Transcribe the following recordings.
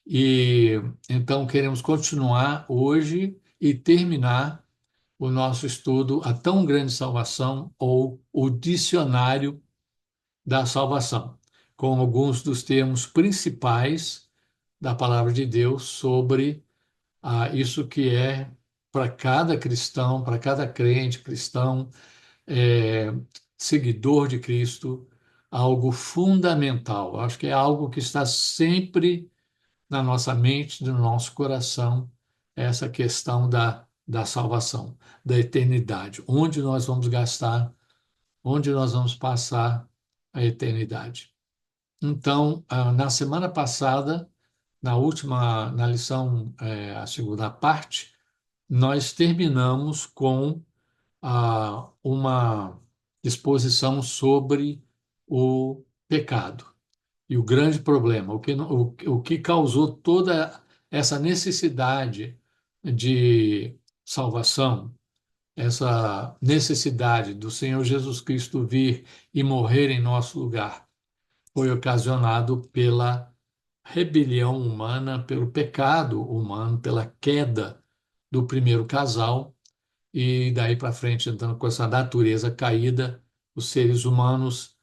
E então queremos continuar hoje e terminar o nosso estudo A Tão Grande Salvação ou o Dicionário da Salvação, com alguns dos termos principais da palavra de Deus sobre isso que é para cada cristão, para cada crente cristão, é, seguidor de Cristo, algo fundamental. Acho que é algo que está sempre na nossa mente, no nosso coração, essa questão da salvação, da eternidade. Onde nós vamos gastar, onde nós vamos passar a eternidade. Então, na semana passada, na lição, a segunda parte, nós terminamos com uma exposição sobre o pecado e o grande problema, o que causou toda essa necessidade de salvação, essa necessidade do Senhor Jesus Cristo vir e morrer em nosso lugar, foi ocasionado pela rebelião humana, pelo pecado humano, pela queda do primeiro casal, e daí para frente, então, com essa natureza caída, os seres humanos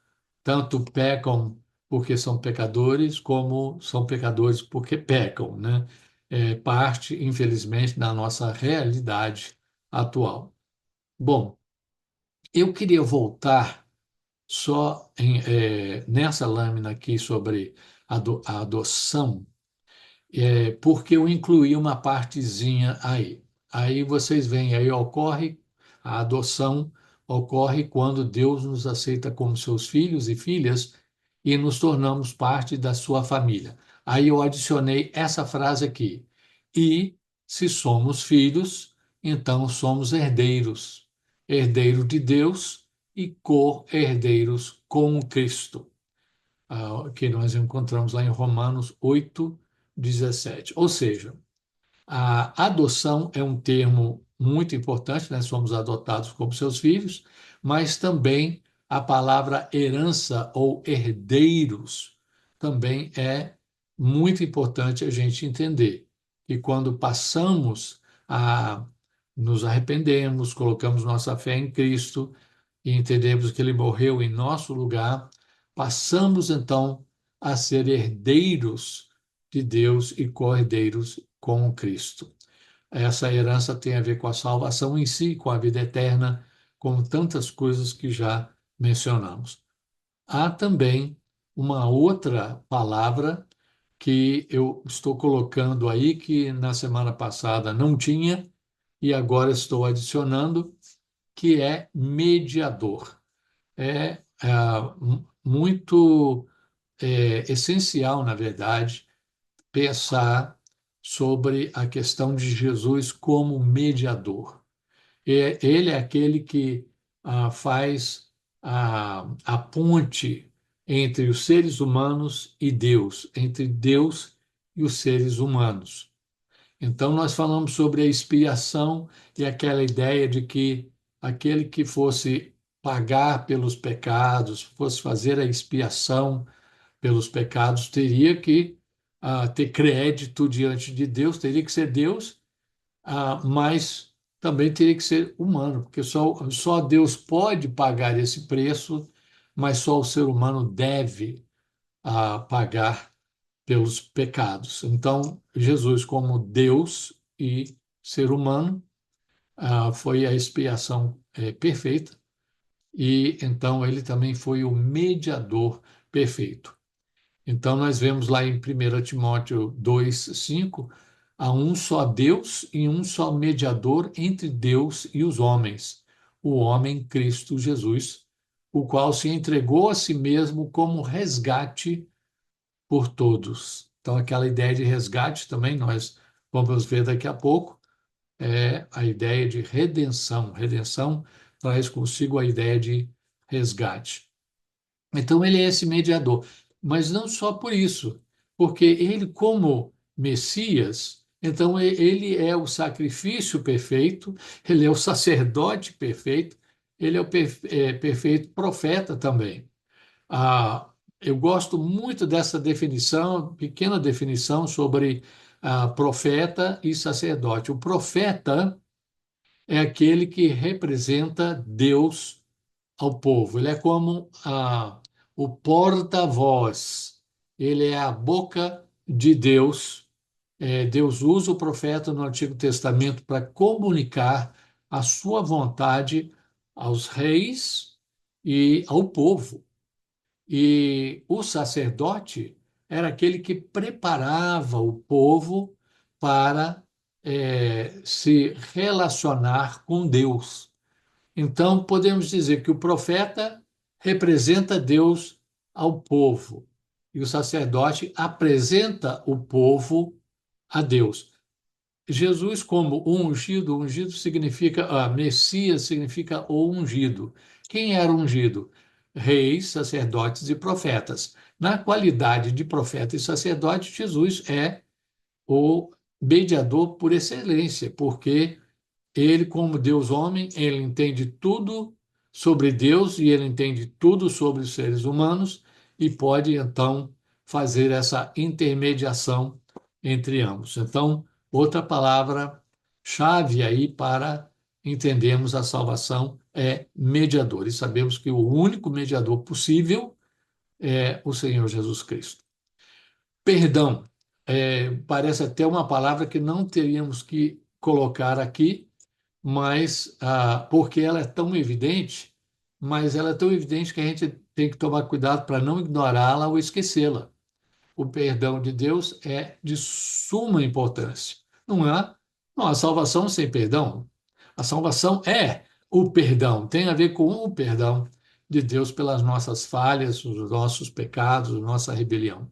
tanto pecam porque são pecadores, como são pecadores porque pecam, né? É parte, infelizmente, da nossa realidade atual. Bom, eu queria voltar nessa lâmina aqui sobre a adoção, porque eu incluí uma partezinha aí. Aí vocês veem, aí ocorre a adoção, ocorre quando Deus nos aceita como seus filhos e filhas e nos tornamos parte da sua família. Aí eu adicionei essa frase aqui. E se somos filhos, então somos herdeiros, herdeiro de Deus e co-herdeiros com Cristo, que nós encontramos lá em Romanos 8:17. Ou seja, a adoção é um termo muito importante, né? Somos adotados como seus filhos, mas também a palavra herança ou herdeiros também é muito importante a gente entender. E quando passamos a nos arrependemos, colocamos nossa fé em Cristo e entendemos que ele morreu em nosso lugar, passamos então a ser herdeiros de Deus e co-herdeiros com Cristo. Essa herança tem a ver com a salvação em si, com a vida eterna, com tantas coisas que já mencionamos. Há também uma outra palavra que eu estou colocando aí, que na semana passada não tinha, e agora estou adicionando, que é mediador. É, muito essencial, na verdade, pensar sobre a questão de Jesus como mediador. Ele é aquele que faz a ponte entre os seres humanos e Deus, entre Deus e os seres humanos. Então, nós falamos sobre a expiação e aquela ideia de que aquele que fosse pagar pelos pecados, fosse fazer a expiação pelos pecados, teria que ter crédito diante de Deus, teria que ser Deus, mas também teria que ser humano, porque só Deus pode pagar esse preço, mas só o ser humano deve pagar pelos pecados. Então, Jesus, como Deus e ser humano, foi a expiação perfeita, e então ele também foi o mediador perfeito. Então, nós vemos lá em 1 Timóteo 2:5, há um só Deus e um só mediador entre Deus e os homens, o homem Cristo Jesus, o qual se entregou a si mesmo como resgate por todos. Então, aquela ideia de resgate também, nós vamos ver daqui a pouco, é a ideia de redenção. Redenção traz consigo a ideia de resgate. Então, ele é esse mediador. Mas não só por isso, porque ele, como Messias, então ele é o sacrifício perfeito, ele é o sacerdote perfeito, ele é o perfeito profeta também. eu gosto muito dessa definição, pequena definição sobre profeta e sacerdote. O profeta é aquele que representa Deus ao povo. Ele é como o porta-voz. Ele é a boca de Deus. Deus usa o profeta no Antigo Testamento para comunicar a sua vontade aos reis e ao povo. E o sacerdote era aquele que preparava o povo para se relacionar com Deus. Então, podemos dizer que o profeta representa Deus ao povo e o sacerdote apresenta o povo a Deus. Jesus, como o ungido, ungido significa, Messias significa o ungido. Quem era ungido? Reis, sacerdotes e profetas. Na qualidade de profeta e sacerdote, Jesus é o mediador por excelência, porque ele, como Deus homem, ele entende tudo sobre Deus e ele entende tudo sobre os seres humanos e pode então fazer essa intermediação entre ambos. Então, outra palavra chave aí para entendermos a salvação é mediador. E sabemos que o único mediador possível é o Senhor Jesus Cristo. Perdão, parece até uma palavra que não teríamos que colocar aqui, mas porque ela é tão evidente, mas ela é tão evidente que a gente tem que tomar cuidado para não ignorá-la ou esquecê-la. O perdão de Deus é de suma importância. Não há, não há salvação sem perdão. A salvação é o perdão, tem a ver com o perdão de Deus pelas nossas falhas, os nossos pecados, nossa rebelião.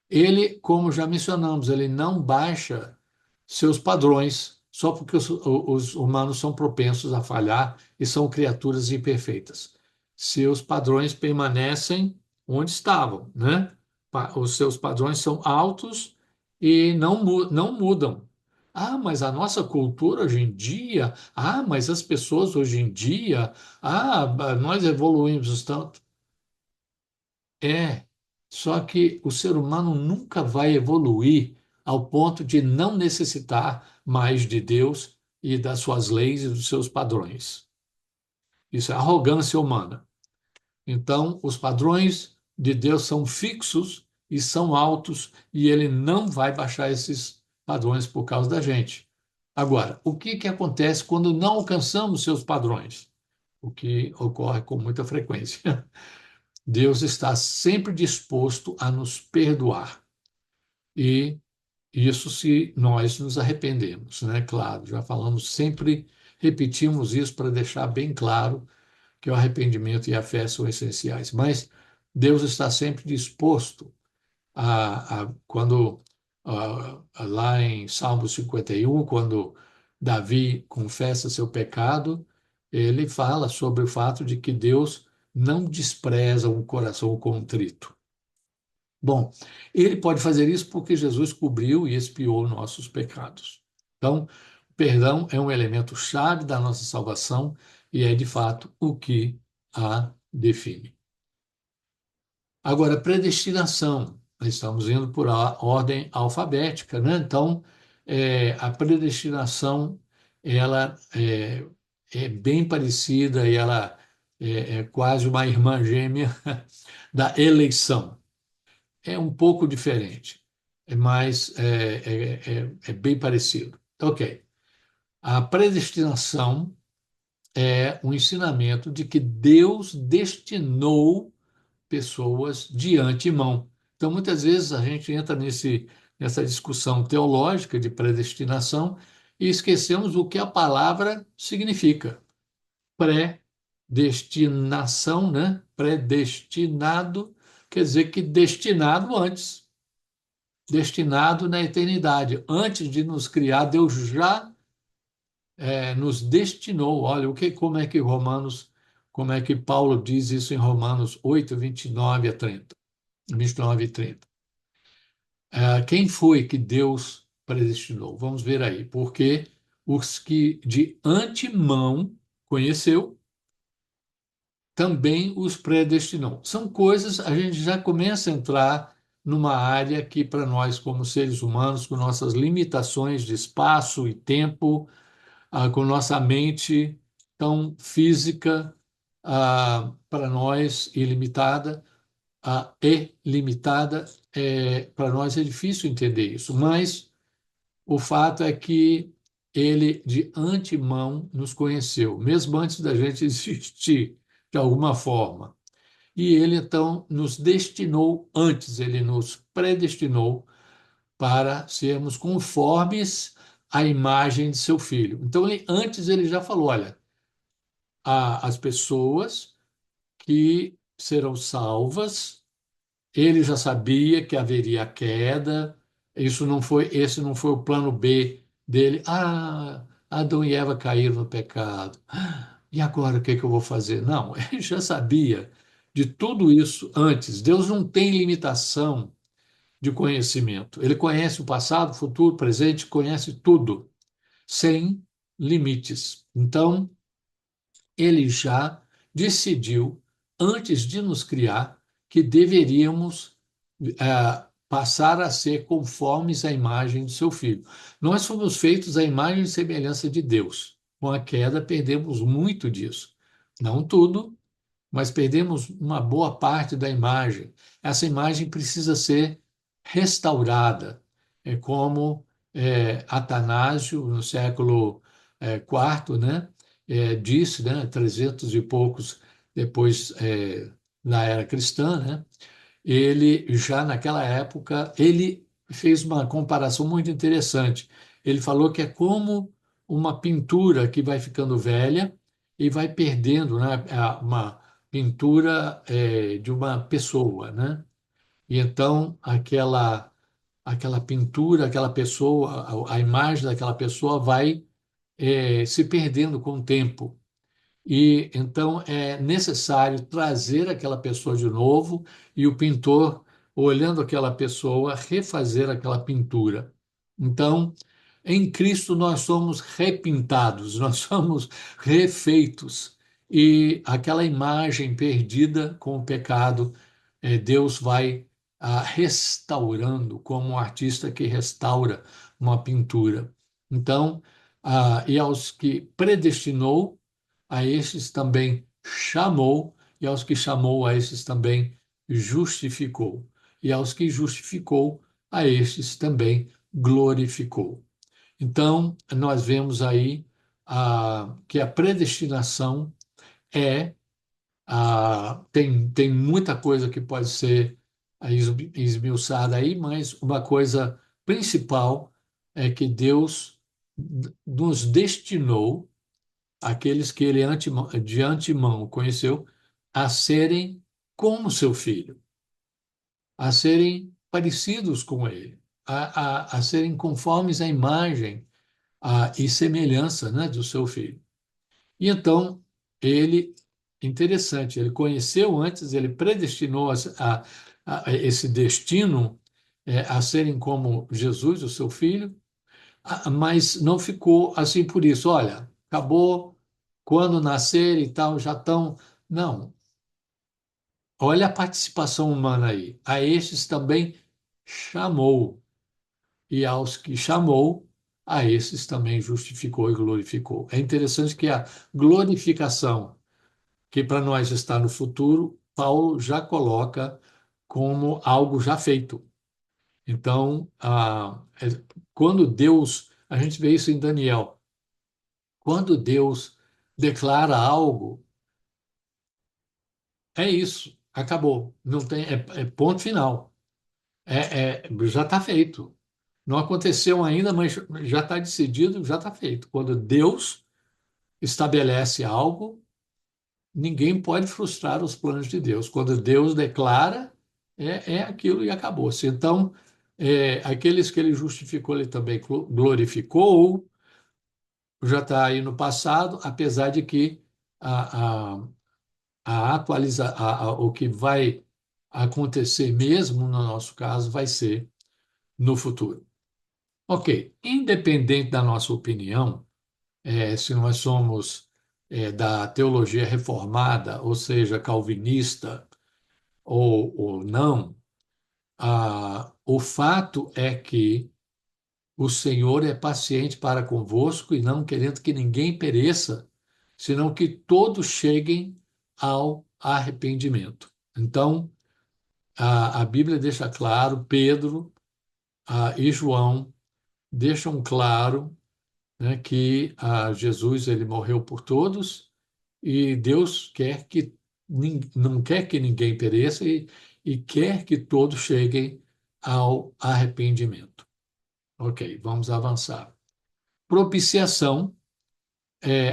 Ele, como já mencionamos, ele não baixa seus padrões só porque os humanos são propensos a falhar e são criaturas imperfeitas. Seus padrões permanecem onde estavam, né? Os seus padrões são altos e não mudam. Ah, mas a nossa cultura hoje em dia, mas as pessoas hoje em dia, nós evoluímos tanto. É, só que o ser humano nunca vai evoluir ao ponto de não necessitar mais de Deus e das suas leis e dos seus padrões. Isso é arrogância humana. Então, os padrões de Deus são fixos e são altos, e ele não vai baixar esses padrões por causa da gente. Agora, o que que acontece quando não alcançamos seus padrões? O que ocorre com muita frequência. Deus está sempre disposto a nos perdoar. E isso se nós nos arrependemos, né? Claro, já falamos sempre, repetimos isso para deixar bem claro que o arrependimento e a fé são essenciais. Mas Deus está sempre disposto quando, lá em Salmo 51, quando Davi confessa seu pecado, ele fala sobre o fato de que Deus não despreza um coração contrito. Bom, ele pode fazer isso porque Jesus cobriu e expiou nossos pecados. Então, o perdão é um elemento chave da nossa salvação e é, de fato, o que a define. Agora, predestinação. Nós estamos indo por ordem alfabética, né? Então, a predestinação, ela é bem parecida e ela é quase uma irmã gêmea da eleição. É um pouco diferente, mas é bem parecido. Ok. A predestinação é um ensinamento de que Deus destinou pessoas de antemão. Então, muitas vezes a gente entra nessa discussão teológica de predestinação e esquecemos o que a palavra significa. Predestinação, né? Predestinado quer dizer que destinado antes, destinado na eternidade. Antes de nos criar, Deus já nos destinou. Olha, como é que como é que Paulo diz isso em Romanos 8, 29 a 30, 29 e 30. Quem foi que Deus predestinou? Vamos ver aí. Porque os que de antemão conheceu, também os predestinou. São coisas, a gente já começa a entrar numa área que, para nós, como seres humanos, com nossas limitações de espaço e tempo, com nossa mente tão física, para nós ilimitada, para nós é difícil entender isso, mas o fato é que ele de antemão nos conheceu, mesmo antes da gente existir, de alguma forma. E ele então nos destinou antes, ele nos predestinou para sermos conformes à imagem de seu filho. Então, antes ele já falou: olha, as pessoas que serão salvas, ele já sabia que haveria queda. Esse não foi o plano B dele. Adão e Eva caíram no pecado. E agora o que é que eu vou fazer? Não, ele já sabia de tudo isso antes. Deus não tem limitação de conhecimento. Ele conhece o passado, o futuro, o presente, conhece tudo, sem limites. Então, ele já decidiu, antes de nos criar, que deveríamos passar a ser conformes à imagem do seu filho. Nós fomos feitos à imagem e semelhança de Deus. Com a queda, perdemos muito disso. Não tudo, mas perdemos uma boa parte da imagem. Essa imagem precisa ser restaurada. É como Atanásio, no século IV, né, disse, né, 300 e poucos depois na era cristã, né, ele já naquela época, ele fez uma comparação muito interessante. Ele falou que é como uma pintura que vai ficando velha e vai perdendo, né, uma pintura de uma pessoa, né? E então aquela pintura, aquela pessoa, a imagem daquela pessoa vai se perdendo com o tempo. E então é necessário trazer aquela pessoa de novo e o pintor, olhando aquela pessoa, refazer aquela pintura. Então, em Cristo nós somos repintados, nós somos refeitos. E aquela imagem perdida com o pecado, Deus vai restaurando, como um artista que restaura uma pintura. Então, e aos que predestinou, a estes também chamou, e aos que chamou, a estes também justificou, e aos que justificou, a estes também glorificou. Então, nós vemos aí que a predestinação é, tem muita coisa que pode ser esmiuçada aí, mas uma coisa principal é que Deus nos destinou aqueles que ele de antemão conheceu, a serem como seu filho, a serem parecidos com ele, a serem conformes à imagem e semelhança, né, do seu filho. E então, ele, interessante, ele conheceu antes, ele predestinou a esse destino a serem como Jesus, o seu filho, mas não ficou assim por isso. Olha, acabou quando nascer e tal, já estão. Não. Olha a participação humana aí. A estes também chamou, e aos que chamou, a esses também justificou e glorificou. É interessante que a glorificação, que para nós está no futuro, Paulo já coloca como algo já feito. Então, quando Deus, a gente vê isso em Daniel, quando Deus declara algo, é isso, acabou. Não tem, é ponto final. Já está feito. Não aconteceu ainda, mas já está decidido, já está feito. Quando Deus estabelece algo, ninguém pode frustrar os planos de Deus. Quando Deus declara, é aquilo e acabou-se. Então, aqueles que ele justificou, ele também glorificou, já está aí no passado, apesar de que a, o que vai acontecer mesmo no nosso caso vai ser no futuro. Ok, independente da nossa opinião, se nós somos da teologia reformada, ou seja, calvinista ou não, o fato é que o Senhor é paciente para convosco e não querendo que ninguém pereça, senão que todos cheguem ao arrependimento. Então, a Bíblia deixa claro, Pedro, e João deixam claro, né, que Jesus ele morreu por todos e Deus quer que não quer que ninguém pereça e quer que todos cheguem ao arrependimento. Ok, vamos avançar. Propiciação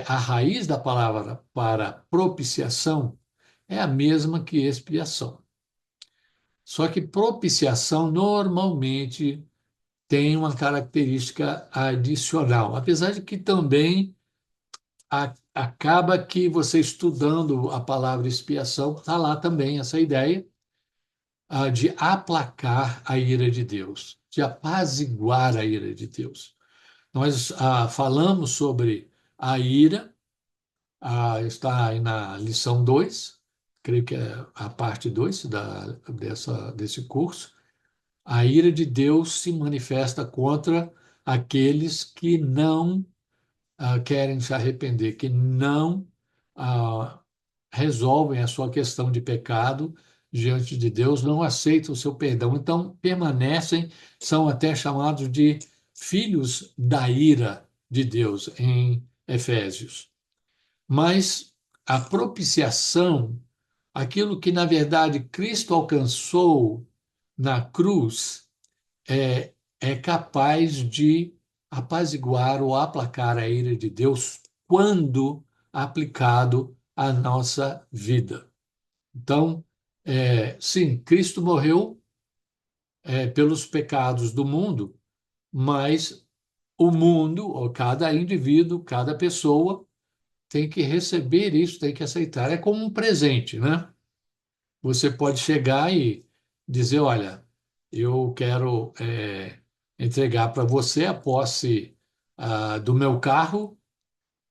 a raiz da palavra para propiciação é a mesma que expiação. Só que propiciação normalmente tem uma característica adicional, apesar de que também acaba que você estudando a palavra expiação, está lá também essa ideia de aplacar a ira de Deus, de apaziguar a ira de Deus. Nós falamos sobre a ira, está aí na lição 2, creio que é a parte 2 desse curso. A ira de Deus se manifesta contra aqueles que não querem se arrepender, que não ah, resolvem a sua questão de pecado diante de Deus, não aceitam o seu perdão. Então, permanecem, são até chamados de filhos da ira de Deus, em Efésios. Mas a propiciação, aquilo que na verdade Cristo alcançou na cruz, é capaz de apaziguar ou aplacar a ira de Deus quando aplicado à nossa vida. Então, sim, Cristo morreu pelos pecados do mundo, mas o mundo, ou cada indivíduo, cada pessoa, tem que receber isso, tem que aceitar. É como um presente, né? Você pode chegar e dizer, olha, eu quero entregar para você a posse do meu carro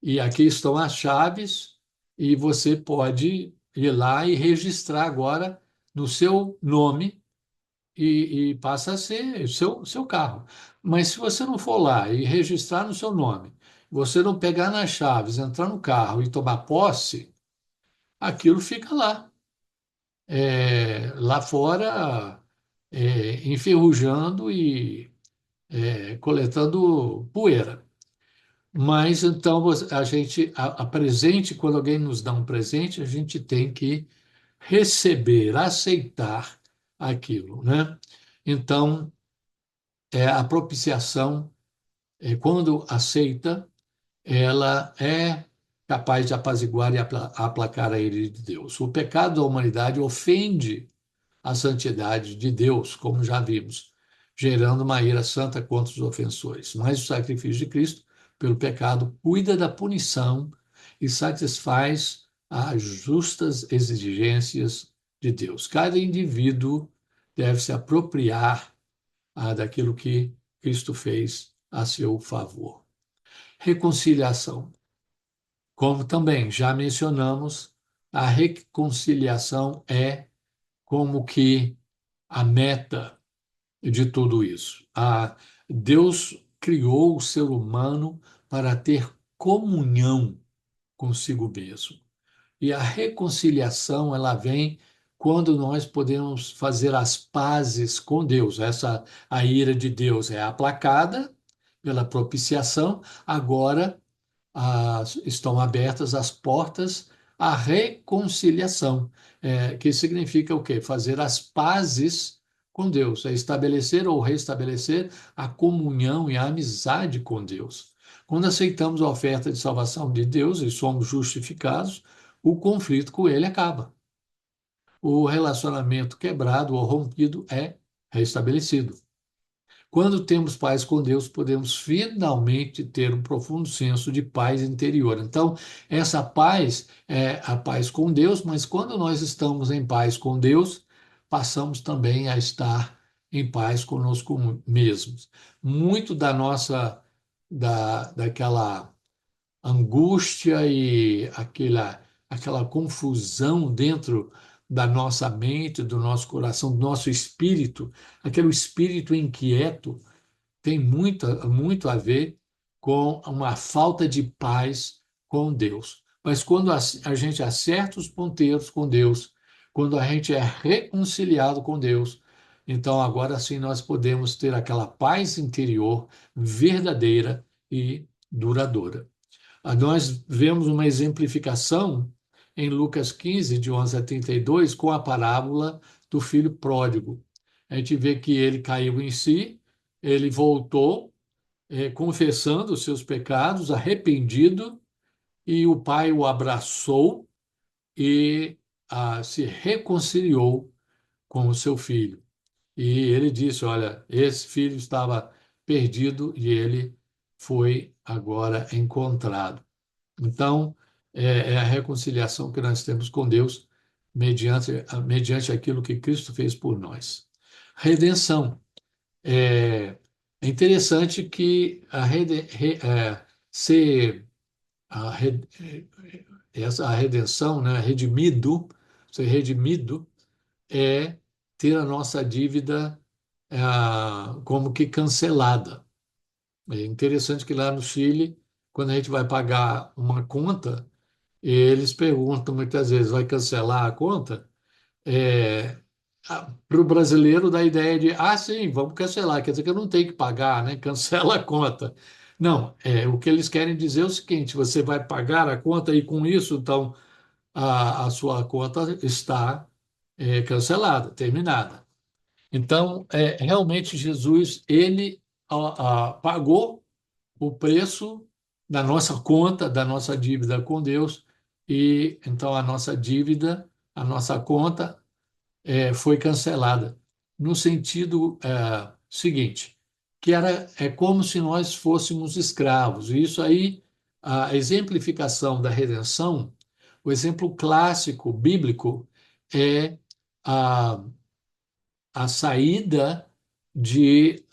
e aqui estão as chaves e você pode ir lá e registrar agora no seu nome e passa a ser seu carro. Mas se você não for lá e registrar no seu nome, você não pegar nas chaves, entrar no carro e tomar posse, aquilo fica lá. Lá fora, enferrujando e coletando poeira. Mas então a gente, a presente, quando alguém nos dá um presente, a gente tem que receber, aceitar aquilo, né? Então, a propiciação, quando aceita, ela é capaz de apaziguar e aplacar a ira de Deus. O pecado da humanidade ofende a santidade de Deus, como já vimos, gerando uma ira santa contra os ofensores. Mas o sacrifício de Cristo pelo pecado cuida da punição e satisfaz as justas exigências de Deus. Cada indivíduo deve se apropriar daquilo que Cristo fez a seu favor. Reconciliação. Como também já mencionamos, a reconciliação é como que a meta de tudo isso. Deus criou o ser humano para ter comunhão consigo mesmo. E a reconciliação, ela vem quando nós podemos fazer as pazes com Deus. A ira de Deus é aplacada pela propiciação. Agora estão abertas as portas à reconciliação, que significa o quê? Fazer as pazes com Deus, é estabelecer ou restabelecer a comunhão e a amizade com Deus. Quando aceitamos a oferta de salvação de Deus e somos justificados, o conflito com ele acaba. O relacionamento quebrado ou rompido é restabelecido. Quando temos paz com Deus, podemos finalmente ter um profundo senso de paz interior. Então, essa paz é a paz com Deus, mas quando nós estamos em paz com Deus, passamos também a estar em paz conosco mesmos. Muito daquela angústia e aquela confusão dentro da nossa mente, do nosso coração, do nosso espírito, aquele espírito inquieto, tem muito a ver com uma falta de paz com Deus. Mas quando a gente acerta os ponteiros com Deus, quando a gente é reconciliado com Deus, então agora sim nós podemos ter aquela paz interior verdadeira e duradoura. Nós vemos uma exemplificação em Lucas 15, de 11 a 32, com a parábola do filho pródigo. A gente vê que ele caiu em si, ele voltou, confessando os seus pecados, arrependido, e o pai o abraçou e se reconciliou com o seu filho. E ele disse: Olha, esse filho estava perdido e ele foi agora encontrado. Então, é a reconciliação que nós temos com Deus mediante aquilo que Cristo fez por nós. Redenção. É, é interessante que ser a, re- a redenção, né, ser redimido, é ter a nossa dívida como que cancelada. É interessante que lá no Chile, quando a gente vai pagar uma conta, eles perguntam muitas vezes, vai cancelar a conta? Para o brasileiro dá a ideia de, sim, vamos cancelar, quer dizer que eu não tenho que pagar, né? Cancela a conta. Não, o que eles querem dizer é o seguinte: você vai pagar a conta e com isso, então, a sua conta está cancelada, terminada. Então, realmente, Jesus, ele pagou o preço da nossa conta, da nossa dívida com Deus, e então a nossa dívida, a nossa conta foi cancelada, no sentido seguinte, que é como se nós fôssemos escravos. E isso aí, a exemplificação da redenção, o exemplo clássico bíblico é a, a saída de,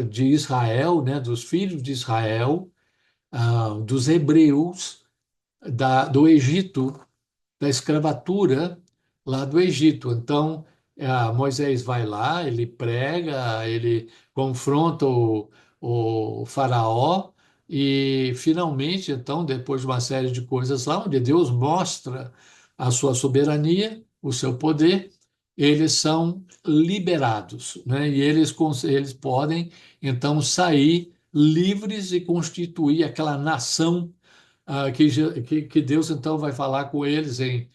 de Israel, né, dos filhos de Israel, dos hebreus, do Egito, da escravatura lá do Egito. Então, Moisés vai lá, ele prega, ele confronta o faraó e, finalmente, então, depois de uma série de coisas lá, onde Deus mostra a sua soberania, o seu poder, eles são liberados, né? E eles podem, então, sair livres e constituir aquela nação que Deus então vai falar com eles em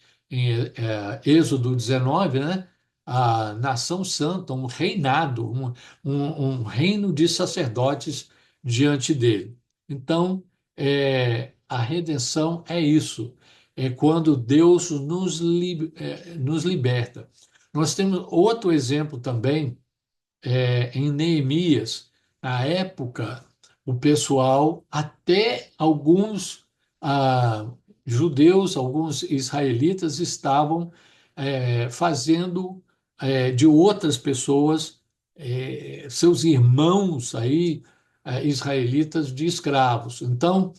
Êxodo 19, né? A nação santa, um reinado, um reino de sacerdotes diante dele. Então, a redenção é isso, é quando Deus nos liberta. Nós temos outro exemplo também em Neemias, na época, o pessoal, até alguns ah, judeus, alguns israelitas, estavam fazendo de outras pessoas, seus irmãos aí, israelitas, de escravos. Então,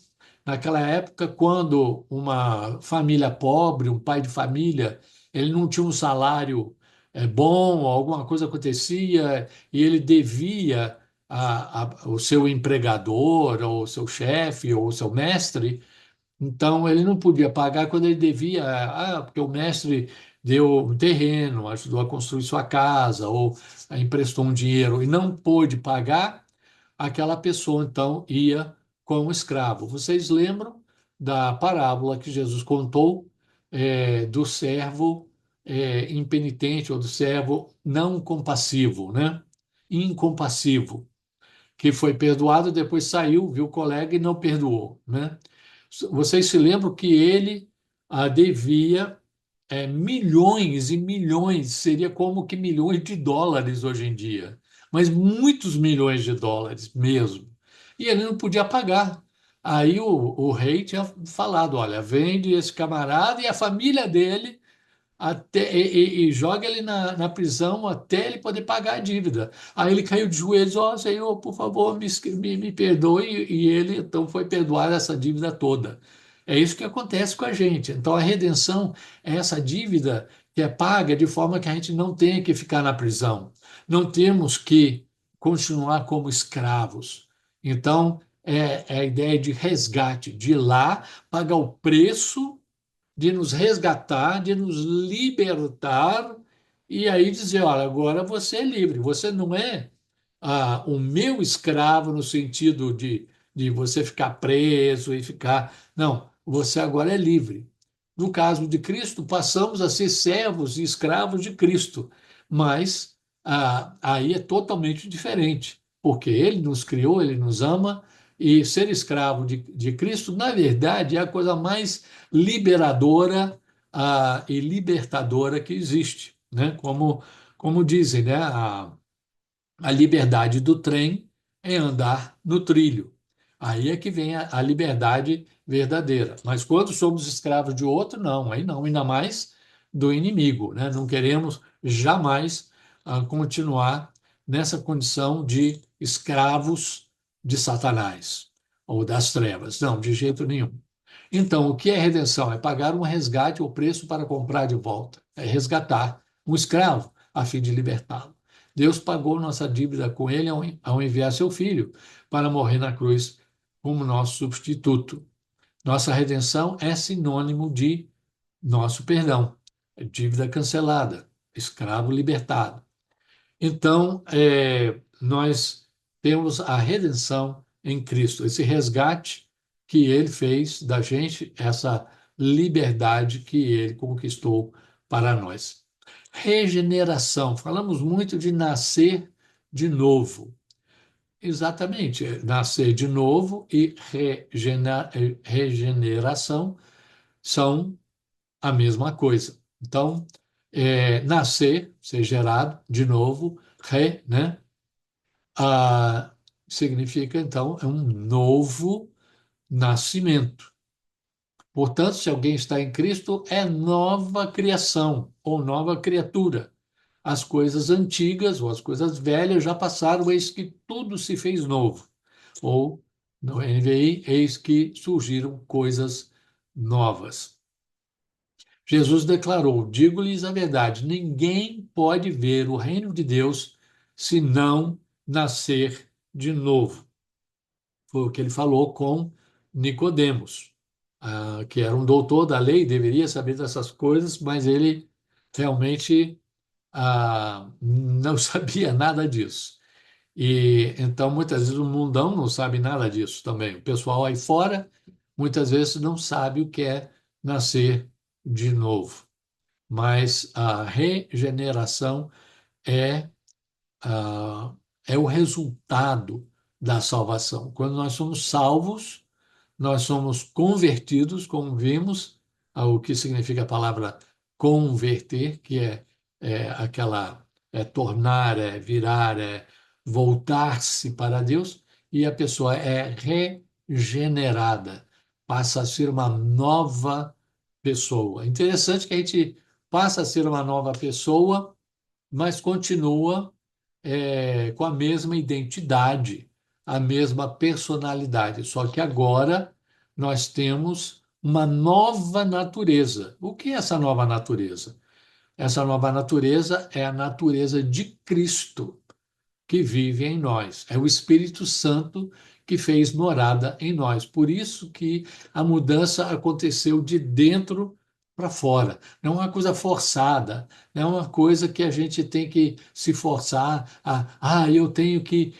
naquela época, quando uma família pobre, um pai de família, ele não tinha um salário bom, alguma coisa acontecia e ele devia o seu empregador, ou o seu chefe, ou o seu mestre, então ele não podia pagar quando ele devia, porque o mestre deu um terreno, ajudou a construir sua casa, ou emprestou um dinheiro e não pôde pagar, aquela pessoa então ia como escravo. Vocês lembram da parábola que Jesus contou do servo impenitente ou do servo não compassivo, né? Incompassivo, que foi perdoado, depois saiu, viu o colega e não perdoou, né? Vocês se lembram que ele devia milhões e milhões, seria como que milhões de dólares hoje em dia, mas muitos milhões de dólares mesmo. E ele não podia pagar. Aí o rei tinha falado: olha, vende esse camarada e a família dele e joga ele na prisão até ele poder pagar a dívida. Aí ele caiu de joelhos, ó Senhor, por favor, me perdoe, e ele então foi perdoar essa dívida toda. É isso que acontece com a gente. Então a redenção é essa dívida que é paga de forma que a gente não tenha que ficar na prisão, não temos que continuar como escravos. Então é a ideia de resgate, de ir lá pagar o preço de nos resgatar, de nos libertar, e aí dizer: olha, agora você é livre, você não é o meu escravo no sentido de você ficar preso e ficar. Não, você agora é livre. No caso de Cristo, passamos a ser servos e escravos de Cristo, mas aí é totalmente diferente, porque Ele nos criou, Ele nos ama, e ser escravo de Cristo, na verdade, é a coisa mais liberadora e libertadora que existe, né? Como dizem, né? A liberdade do trem é andar no trilho. Aí é que vem a liberdade verdadeira. Mas quando somos escravos de outro, não, aí não, ainda mais do inimigo, né? Não queremos jamais continuar nessa condição de escravos de Satanás ou das trevas. Não, de jeito nenhum. Então, o que é redenção? É pagar um resgate ou preço para comprar de volta. É resgatar um escravo a fim de libertá-lo. Deus pagou nossa dívida com ele ao enviar seu filho para morrer na cruz como nosso substituto. Nossa redenção é sinônimo de nosso perdão, dívida cancelada, escravo libertado. Então, nós temos a redenção em Cristo, esse resgate que ele fez da gente, essa liberdade que ele conquistou para nós. Regeneração, falamos muito de nascer de novo. Exatamente, nascer de novo e regeneração são a mesma coisa. Então, nascer, ser gerado de novo, né? Ah, significa, então, é um novo nascimento. Portanto, se alguém está em Cristo, é nova criação ou nova criatura. As coisas antigas ou as coisas velhas já passaram, eis que tudo se fez novo. Ou, no NVI, eis que surgiram coisas novas. Jesus declarou: digo-lhes a verdade, ninguém pode ver o reino de Deus se não nascer de novo. Foi o que ele falou com Nicodemos, que era um doutor da lei, deveria saber dessas coisas, mas ele realmente não sabia nada disso. E então muitas vezes o mundão não sabe nada disso também. O pessoal aí fora muitas vezes não sabe o que é nascer de novo. Mas a regeneração é ah, é o resultado da salvação. Quando nós somos salvos, nós somos convertidos, como vimos, ao que significa a palavra converter, que é aquela tornar, virar, voltar-se para Deus, e a pessoa é regenerada, passa a ser uma nova pessoa. Interessante que a gente passa a ser uma nova pessoa, mas continua com a mesma identidade, a mesma personalidade, só que agora nós temos uma nova natureza. O que é essa nova natureza? Essa nova natureza é a natureza de Cristo que vive em nós. É o Espírito Santo que fez morada em nós. Por isso que a mudança aconteceu de dentro para fora. Não é uma coisa forçada, não é uma coisa que a gente tem que se forçar eu tenho que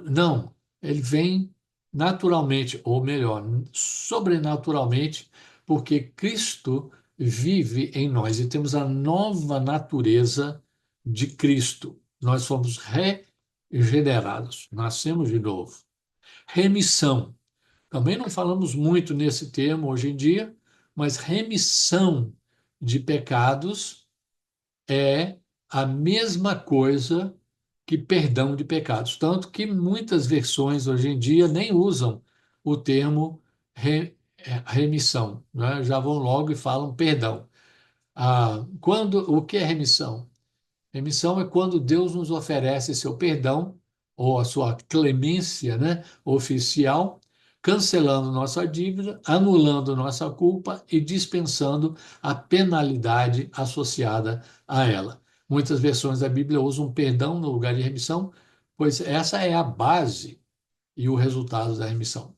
não, ele vem naturalmente, ou melhor, sobrenaturalmente, porque Cristo vive em nós e temos a nova natureza de Cristo. Nós fomos regenerados, nascemos de novo. Remissão. Também não falamos muito nesse termo hoje em dia, mas remissão de pecados é a mesma coisa que perdão de pecados. Tanto que muitas versões hoje em dia nem usam o termo remissão, né? Já vão logo e falam perdão. O que é remissão? Remissão é quando Deus nos oferece seu perdão ou a sua clemência, né, oficial, cancelando nossa dívida, anulando nossa culpa e dispensando a penalidade associada a ela. Muitas versões da Bíblia usam perdão no lugar de remissão, pois essa é a base e o resultado da remissão.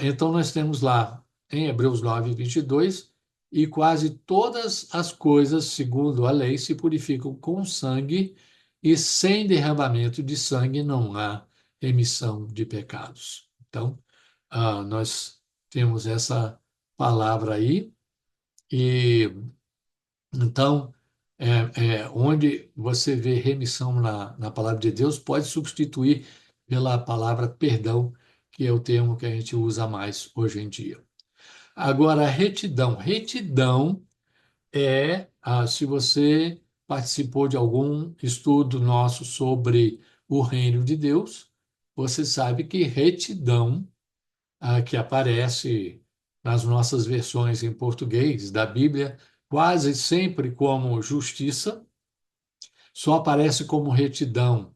Então, nós temos lá em Hebreus 9, 22, e quase todas as coisas, segundo a lei, se purificam com sangue, e sem derramamento de sangue não há remissão de pecados. Então, nós temos essa palavra aí, e então, onde você vê remissão na palavra de Deus, pode substituir pela palavra perdão, que é o termo que a gente usa mais hoje em dia. Agora, retidão. Retidão se você participou de algum estudo nosso sobre o reino de Deus, você sabe que retidão, que aparece nas nossas versões em português da Bíblia, quase sempre como justiça, só aparece como retidão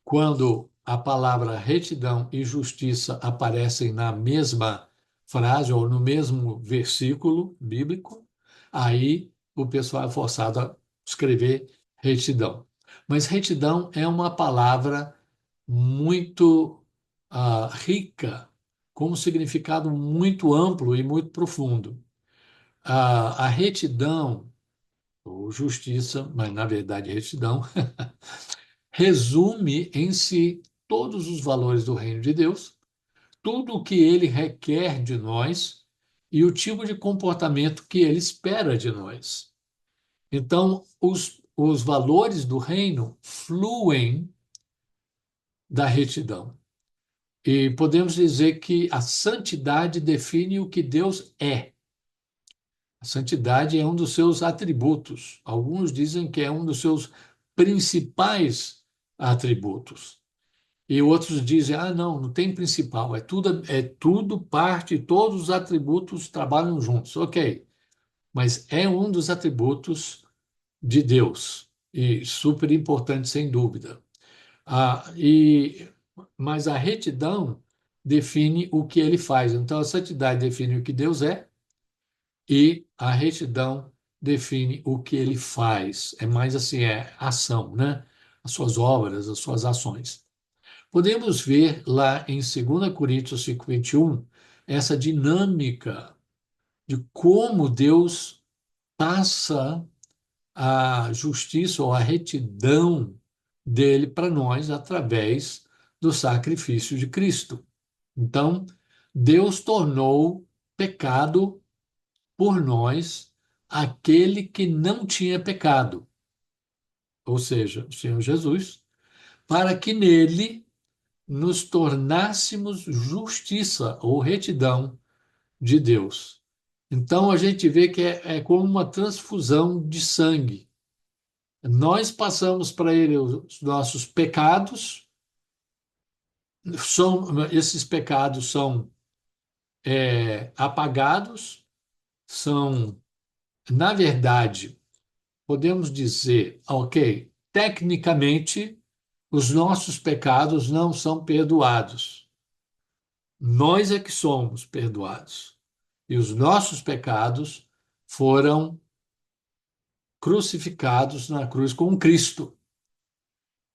quando a palavra retidão e justiça aparecem na mesma frase ou no mesmo versículo bíblico, aí o pessoal é forçado a escrever retidão. Mas retidão é uma palavra muito rica, com um significado muito amplo e muito profundo. A retidão, ou justiça, mas na verdade retidão, resume em si todos os valores do reino de Deus, tudo o que ele requer de nós e o tipo de comportamento que ele espera de nós. Então, os valores do reino fluem da retidão. E podemos dizer que a santidade define o que Deus é. A santidade é um dos seus atributos. Alguns dizem que é um dos seus principais atributos. E outros dizem, não, não tem principal, é tudo parte, todos os atributos trabalham juntos. Ok, mas é um dos atributos de Deus, e super importante, sem dúvida. Ah, e, mas a retidão define o que ele faz. Então, a santidade define o que Deus é, e a retidão define o que ele faz. É mais assim, é ação, né? As suas obras, as suas ações. Podemos ver lá em 2 Coríntios 5:21 essa dinâmica de como Deus passa a justiça ou a retidão dele para nós através do sacrifício de Cristo. Então, Deus tornou pecado por nós aquele que não tinha pecado, ou seja, o Senhor Jesus, para que nele nos tornássemos justiça ou retidão de Deus. Então a gente vê que é como uma transfusão de sangue. Nós passamos para ele os nossos pecados, esses pecados são apagados, são, na verdade, podemos dizer, ok, tecnicamente, os nossos pecados não são perdoados. Nós é que somos perdoados. E os nossos pecados foram crucificados na cruz com Cristo.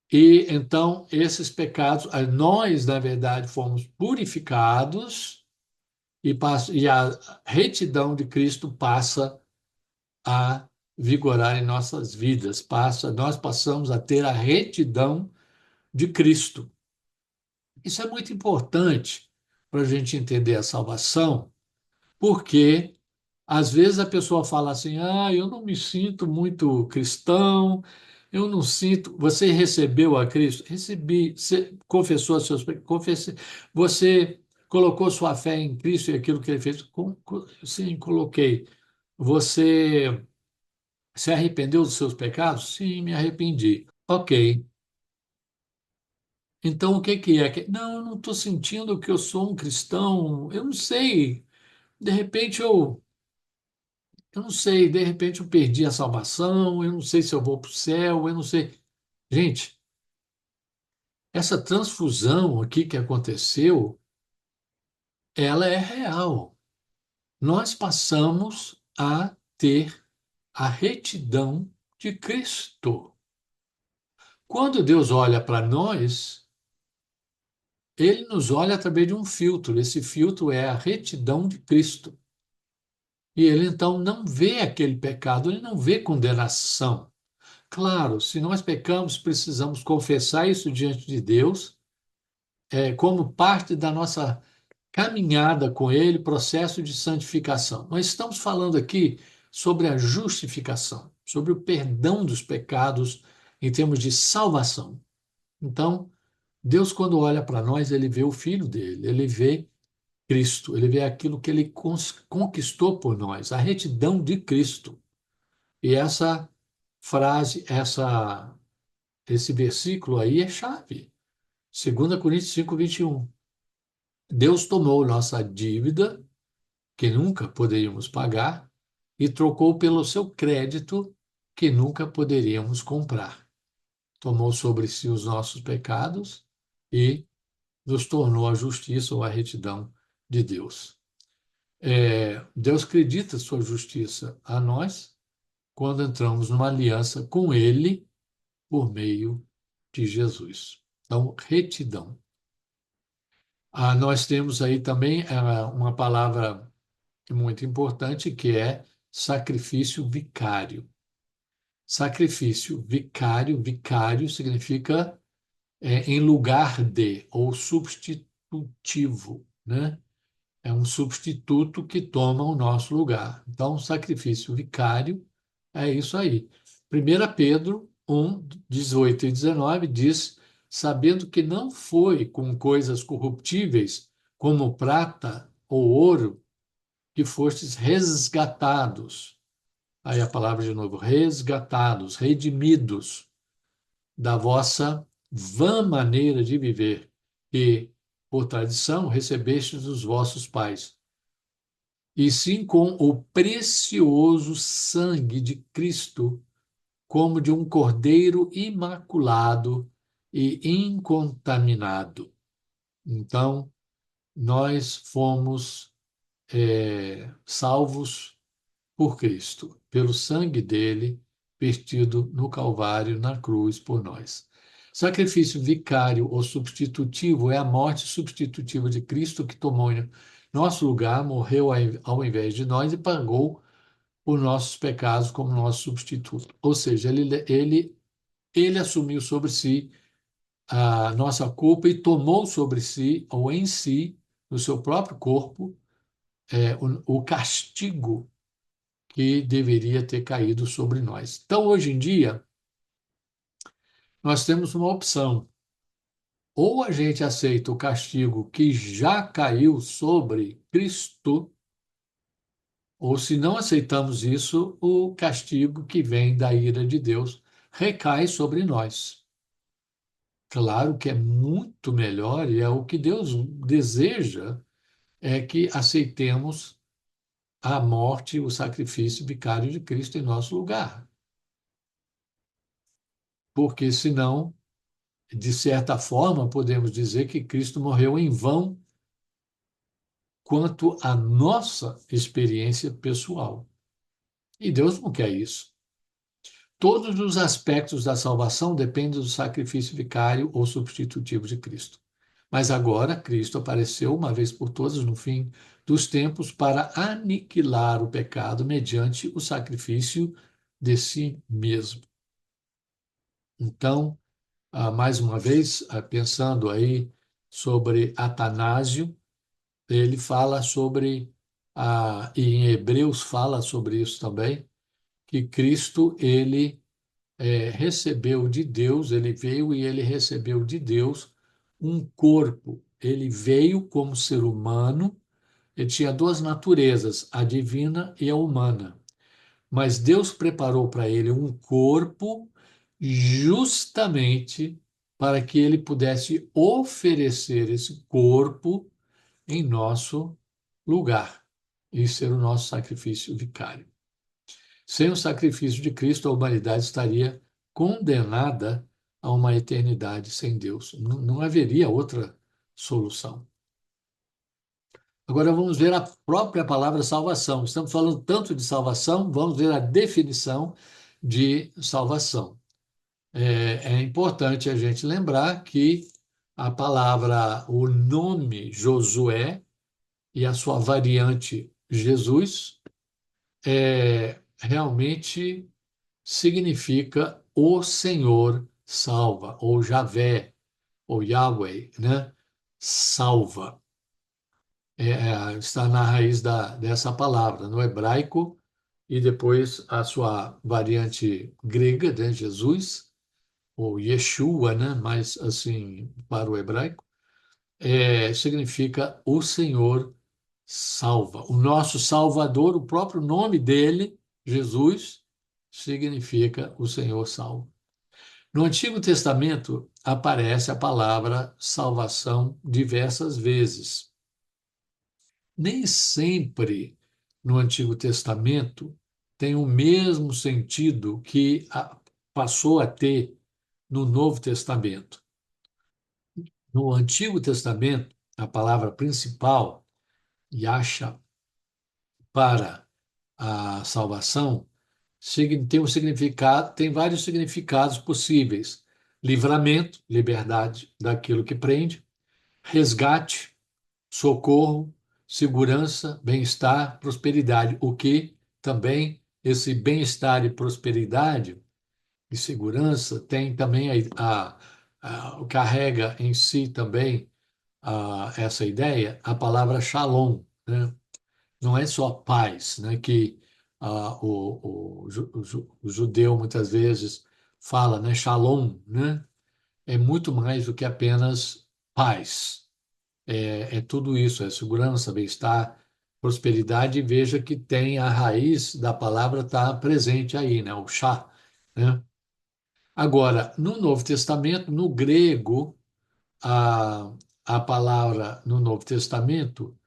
E então esses pecados, nós, na verdade, fomos purificados e a retidão de Cristo passa a vigorar em nossas vidas, nós passamos a ter a retidão de Cristo. Isso é muito importante para a gente entender a salvação, porque às vezes a pessoa fala assim: eu não me sinto muito cristão, eu não sinto. Você recebeu a Cristo? Recebi. Você confessou seus pecados? Confessei. Você colocou sua fé em Cristo e aquilo que ele fez? Sim, coloquei. Você se arrependeu dos seus pecados? Sim, me arrependi. Ok. Então, o que que é? Não, eu não estou sentindo que eu sou um cristão. Eu não sei. De repente, eu Eu não sei, de repente eu perdi a salvação, eu não sei se eu vou para o céu, eu não sei. Gente, essa transfusão aqui que aconteceu, ela é real. Nós passamos a ter a retidão de Cristo. Quando Deus olha para nós, ele nos olha através de um filtro. Esse filtro é a retidão de Cristo. E ele então não vê aquele pecado, ele não vê condenação. Claro, se nós pecamos, precisamos confessar isso diante de Deus, como parte da nossa caminhada com Ele, processo de santificação. Mas estamos falando aqui sobre a justificação, sobre o perdão dos pecados em termos de salvação. Então, Deus, quando olha para nós, ele vê o Filho dele, ele vê Cristo, ele vê aquilo que ele conquistou por nós, a retidão de Cristo. E essa frase, esse versículo aí é chave. 2 Coríntios 5:21. Deus tomou nossa dívida, que nunca poderíamos pagar, e trocou pelo seu crédito, que nunca poderíamos comprar. Tomou sobre si os nossos pecados e nos tornou a justiça ou a retidão de Deus. Deus acredita sua justiça a nós quando entramos numa aliança com Ele por meio de Jesus. Então, retidão. Nós temos aí também uma palavra muito importante que é sacrifício vicário. Sacrifício vicário, vicário significa em lugar de, ou substitutivo, né? É um substituto que toma o nosso lugar. Então, sacrifício vicário é isso aí. 1 Pedro 1, 18 e 19 diz: sabendo que não foi com coisas corruptíveis, como prata ou ouro, que fostes resgatados. Aí a palavra de novo: resgatados, redimidos da vossa vã maneira de viver, e, por tradição, recebestes dos vossos pais, e sim com o precioso sangue de Cristo, como de um cordeiro imaculado e incontaminado. Então, nós fomos salvos por Cristo, pelo sangue dele, vertido no Calvário, na cruz, por nós. Sacrifício vicário ou substitutivo é a morte substitutiva de Cristo que tomou em nosso lugar, morreu ao invés de nós e pagou por nossos pecados como nosso substituto. Ou seja, ele assumiu sobre si a nossa culpa e tomou sobre si, ou em si, no seu próprio corpo, o castigo que deveria ter caído sobre nós. Então, hoje em dia, nós temos uma opção. Ou a gente aceita o castigo que já caiu sobre Cristo, ou se não aceitamos isso, o castigo que vem da ira de Deus recai sobre nós. Claro que é muito melhor e é o que Deus deseja, é que aceitemos a morte, o sacrifício vicário de Cristo em nosso lugar. Porque senão, de certa forma, podemos dizer que Cristo morreu em vão quanto à nossa experiência pessoal. E Deus não quer isso. Todos os aspectos da salvação dependem do sacrifício vicário ou substitutivo de Cristo. Mas agora Cristo apareceu uma vez por todas no fim dos tempos para aniquilar o pecado mediante o sacrifício de si mesmo. Então, mais uma vez, pensando aí sobre Atanásio, ele fala sobre, e em Hebreus fala sobre isso também, que Cristo, ele recebeu de Deus, ele veio e ele recebeu de Deus um corpo. Ele veio como ser humano, ele tinha duas naturezas, a divina e a humana. Mas Deus preparou para ele um corpo justamente para que ele pudesse oferecer esse corpo em nosso lugar e ser o nosso sacrifício vicário. Sem o sacrifício de Cristo, a humanidade estaria condenada a uma eternidade sem Deus. Não haveria outra solução. Agora vamos ver a própria palavra salvação. Estamos falando tanto de salvação, vamos ver a definição de salvação. É importante a gente lembrar que a palavra, o nome Josué e a sua variante Jesus realmente significa o Senhor salva, ou Javé, ou Yahweh, né? Salva. Está na raiz dessa palavra, no hebraico, e depois a sua variante grega, né? Jesus, ou Yeshua, né? Mas assim, para o hebraico, significa o Senhor salva. O nosso Salvador, o próprio nome dele, Jesus, significa o Senhor salva. No Antigo Testamento aparece a palavra salvação diversas vezes. Nem sempre no Antigo Testamento tem o mesmo sentido que passou a ter no Novo Testamento. No Antigo Testamento, a palavra principal, yasha, para a salvação, tem um significado, tem vários significados possíveis: livramento, liberdade daquilo que prende; resgate, socorro, segurança, bem-estar, prosperidade. O que também esse bem-estar e prosperidade e segurança tem também carrega em si também essa ideia, a palavra shalom, né? Não é só paz, né? Que o judeu muitas vezes fala, né? Shalom, né? É muito mais do que apenas paz. É tudo isso, é segurança, bem-estar, prosperidade. E veja que tem a raiz da palavra está presente aí, né? O chá, né? Agora, no Novo Testamento, no grego, a, a palavra no Novo Testamento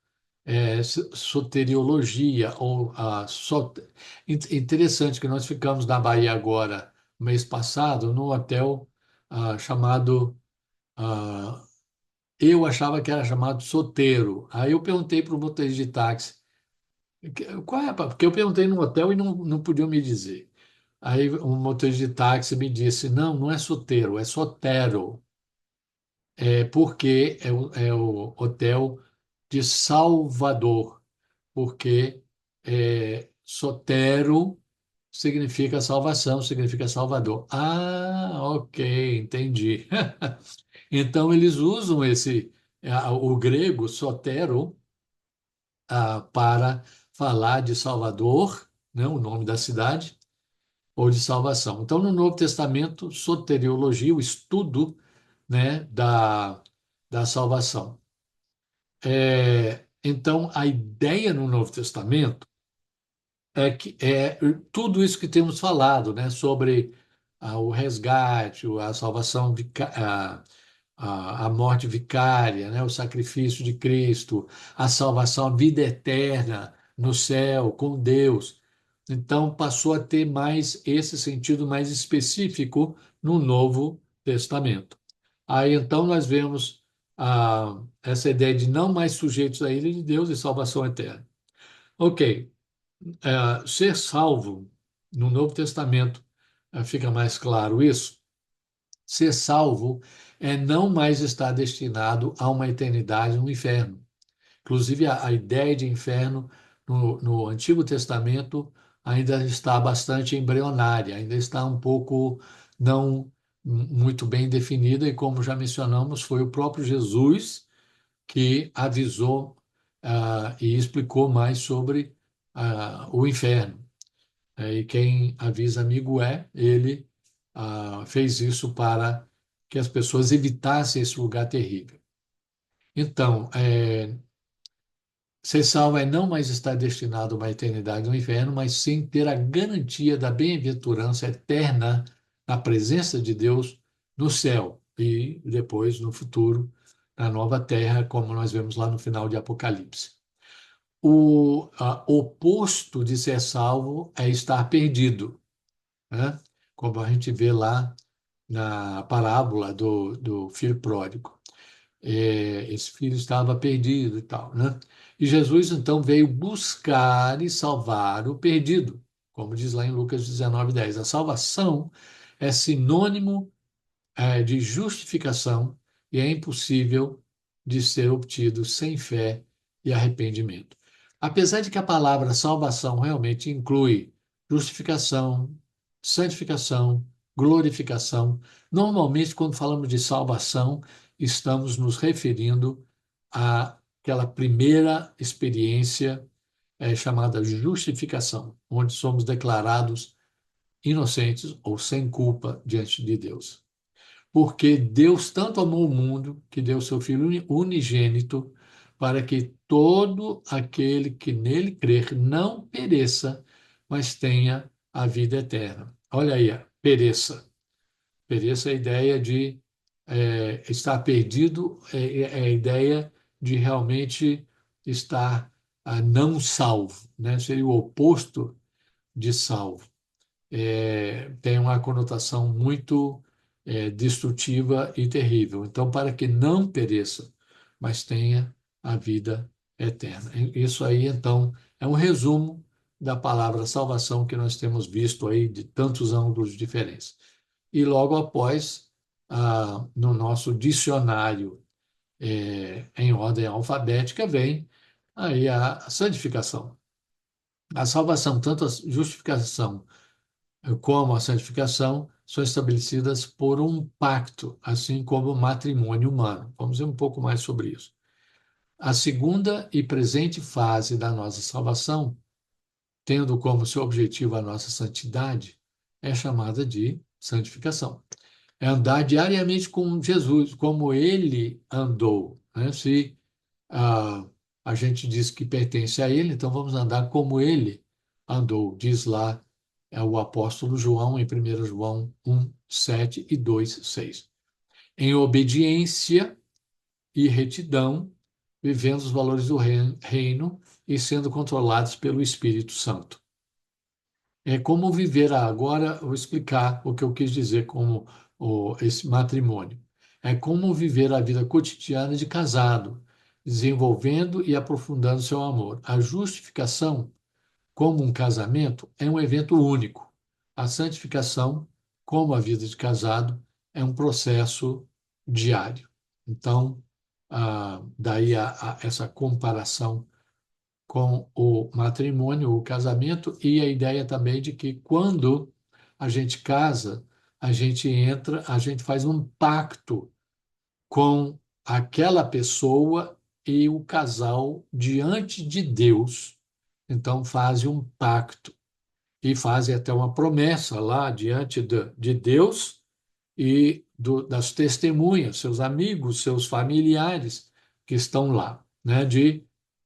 soteriologia ou interessante que nós ficamos na Bahia agora mês passado num hotel chamado eu achava que era chamado Soteiro. Aí eu perguntei para o motorista de táxi qual é, porque eu perguntei no hotel e não podiam me dizer. Aí o motorista de táxi me disse não é Soteiro, é Sotero, porque é o hotel de Salvador, porque sotero significa salvação, significa Salvador. Ah, ok, entendi. Então eles usam o grego sotero, para falar de Salvador, né, o nome da cidade, ou de salvação. Então, no Novo Testamento, soteriologia, o estudo, né, da salvação. Então, a ideia no Novo Testamento que é tudo isso que temos falado, né, sobre o resgate, a salvação, a morte vicária, né, o sacrifício de Cristo, a salvação, a vida eterna no céu com Deus. Então, passou a ter mais esse sentido mais específico no Novo Testamento. Aí, então, nós vemos essa ideia de não mais sujeitos à ira de Deus e salvação eterna. Ok. Ser salvo, no Novo Testamento, fica mais claro isso. Ser salvo é não mais estar destinado a uma eternidade no inferno. Inclusive, a ideia de inferno no Antigo Testamento ainda está bastante embrionária, ainda está um pouco não muito bem definida, e como já mencionamos, foi o próprio Jesus que avisou e explicou mais sobre o inferno. E quem avisa amigo ele fez isso para que as pessoas evitassem esse lugar terrível. Então, ser salvo é não mais estar destinado a uma eternidade no inferno, mas sim ter a garantia da bem-aventurança eterna na presença de Deus no céu e depois no futuro, na nova terra, como nós vemos lá no final de Apocalipse. o oposto de ser salvo é estar perdido, né? Como a gente vê lá na parábola do filho pródigo. Esse filho estava perdido e tal, né? E Jesus então veio buscar e salvar o perdido, como diz lá em Lucas 19:10. A salvação é sinônimo de justificação e é impossível de ser obtido sem fé e arrependimento. Apesar de que a palavra salvação realmente inclui justificação, santificação, glorificação, normalmente, quando falamos de salvação, estamos nos referindo àquela primeira experiência chamada justificação, onde somos declarados inocentes ou sem culpa diante de Deus. Porque Deus tanto amou o mundo que deu seu Filho unigênito para que todo aquele que nele crer não pereça, mas tenha a vida eterna. Olha aí, pereça. Pereça é a ideia de estar perdido, é a ideia de realmente estar não salvo, né? Seria o oposto de salvo. Tem uma conotação muito destrutiva e terrível. Então, para que não pereça, mas tenha a vida eterna. Isso aí, então, é um resumo da palavra salvação que nós temos visto aí de tantos ângulos diferentes. E logo após, no nosso dicionário em ordem alfabética, vem aí a santificação. A salvação, tanto a justificação como a santificação, são estabelecidas por um pacto, assim como o matrimônio humano. Vamos ver um pouco mais sobre isso. A segunda e presente fase da nossa salvação, tendo como seu objetivo a nossa santidade, é chamada de santificação. É andar diariamente com Jesus, como ele andou, né? Se a, a gente diz que pertence a ele, então vamos andar como ele andou, diz lá o apóstolo João em 1 João 1:7 e 2:6. Em obediência e retidão, vivendo os valores do reino e sendo controlados pelo Espírito Santo. É como viver agora, vou explicar o que eu quis dizer como esse matrimônio. É como viver a vida cotidiana de casado, desenvolvendo e aprofundando seu amor. A justificação, como um casamento, é um evento único. A santificação, como a vida de casado, é um processo diário. Então, daí essa comparação com o matrimônio, o casamento, e a ideia também de que quando a gente casa, a gente entra, a gente faz um pacto com aquela pessoa e o casal diante de Deus. Então fazem um pacto e fazem até uma promessa lá diante de Deus e das testemunhas, seus amigos, seus familiares que estão lá, né?